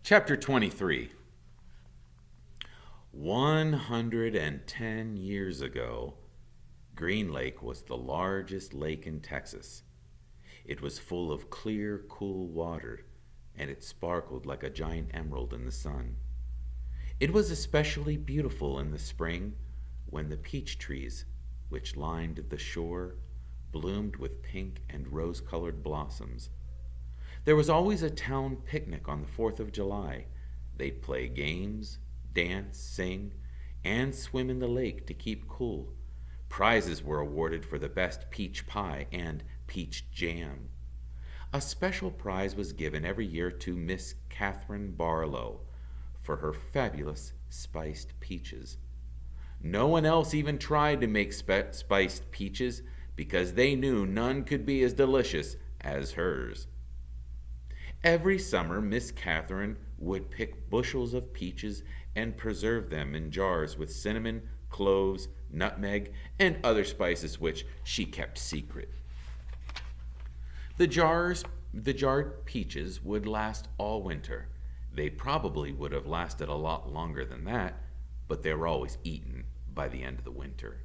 Chapter 23. 110 years ago, Green Lake was the largest lake in Texas. It was full of clear, cool water, and it sparkled like a giant emerald in the sun. It was especially beautiful in the spring when the peach trees, which lined the shore, bloomed with pink and rose-colored blossoms. There was always a town picnic on the 4th of July. They'd play games, dance, sing, and swim in the lake to keep cool. Prizes were awarded for the best peach pie and peach jam. A special prize was given every year to Miss Catherine Barlow for her fabulous spiced peaches. No one else even tried to make spiced peaches because they knew none could be as delicious as hers. Every summer, Miss Catherine would pick bushels of peaches and preserve them in jars with cinnamon, cloves, nutmeg, and other spices which she kept secret. The jarred peaches would last all winter. They probably would have lasted a lot longer than that, but they were always eaten by the end of the winter.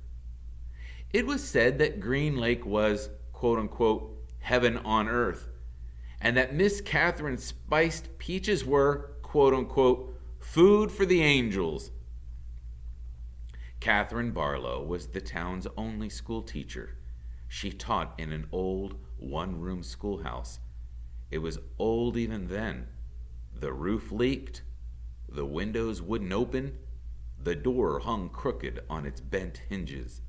It was said that Green Lake was, quote unquote, heaven on earth, and that Miss Catherine's spiced peaches were, quote unquote, food for the angels. Catherine Barlow was the town's only school teacher. She taught in an old one-room schoolhouse. It was old even then. The roof leaked, the windows wouldn't open, the door hung crooked on its bent hinges.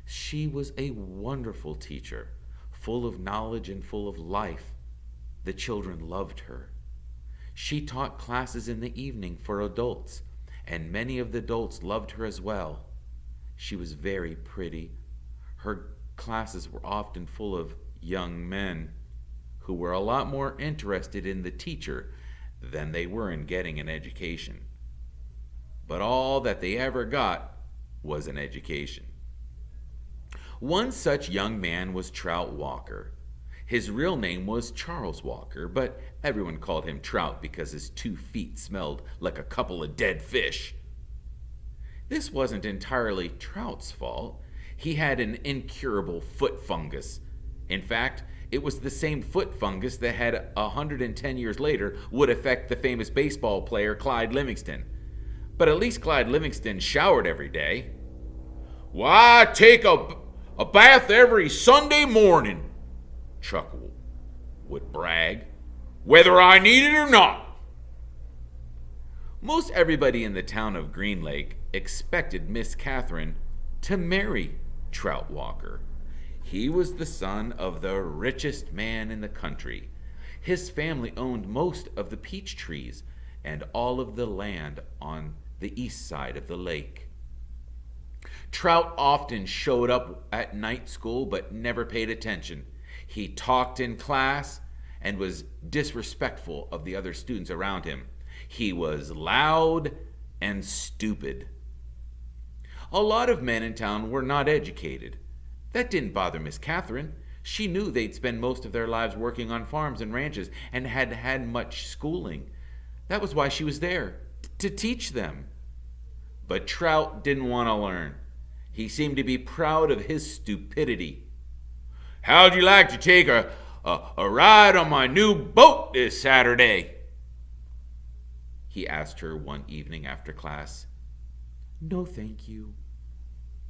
She was a wonderful teacher, full of knowledge and full of life. The children loved her. She taught classes in the evening for adults, and many of the adults loved her as well. She was very pretty. Her classes were often full of young men who were a lot more interested in the teacher than they were in getting an education. But all that they ever got was an education. One such young man was Trout Walker. His real name was Charles Walker, but everyone called him Trout because his 2 feet smelled like a couple of dead fish. This wasn't entirely Trout's fault. He had an incurable foot fungus. In fact, it was the same foot fungus that had 110 years later would affect the famous baseball player Clyde Livingston. But at least Clyde Livingston showered every day. "Why, I take a bath every Sunday morning," Chuck would brag, "whether I need it or not." Most everybody in the town of Green Lake expected Miss Catherine to marry Trout Walker. He was the son of the richest man in the country. His family owned most of the peach trees and all of the land on the east side of the lake. Trout often showed up at night school but never paid attention. He talked in class and was disrespectful of the other students around him. He was loud and stupid. A lot of men in town were not educated. That didn't bother Miss Catherine. She knew they'd spend most of their lives working on farms and ranches and had had much schooling. That was why she was there, to teach them. But Trout didn't want to learn. He seemed to be proud of his stupidity. "How'd you like to take a ride on my new boat this Saturday?" he asked her one evening after class. "No, thank you,"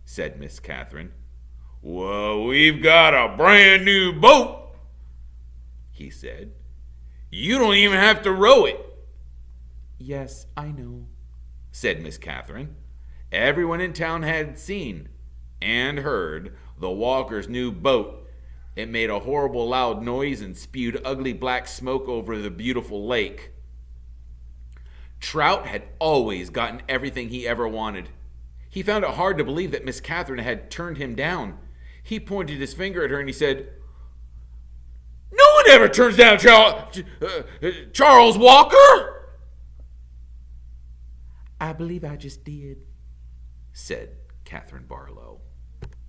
said Miss Catherine. "Well, we've got a brand new boat," he said. "You don't even have to row it." "Yes, I know," said Miss Catherine. Everyone in town had seen and heard the Walkers' new boat. It made a horrible loud noise and spewed ugly black smoke over the beautiful lake. Trout had always gotten everything he ever wanted. He found it hard to believe that Miss Catherine had turned him down. He pointed his finger at her and he said, "No one ever turns down Charles Walker." "I believe I just did," said Catherine Barlow.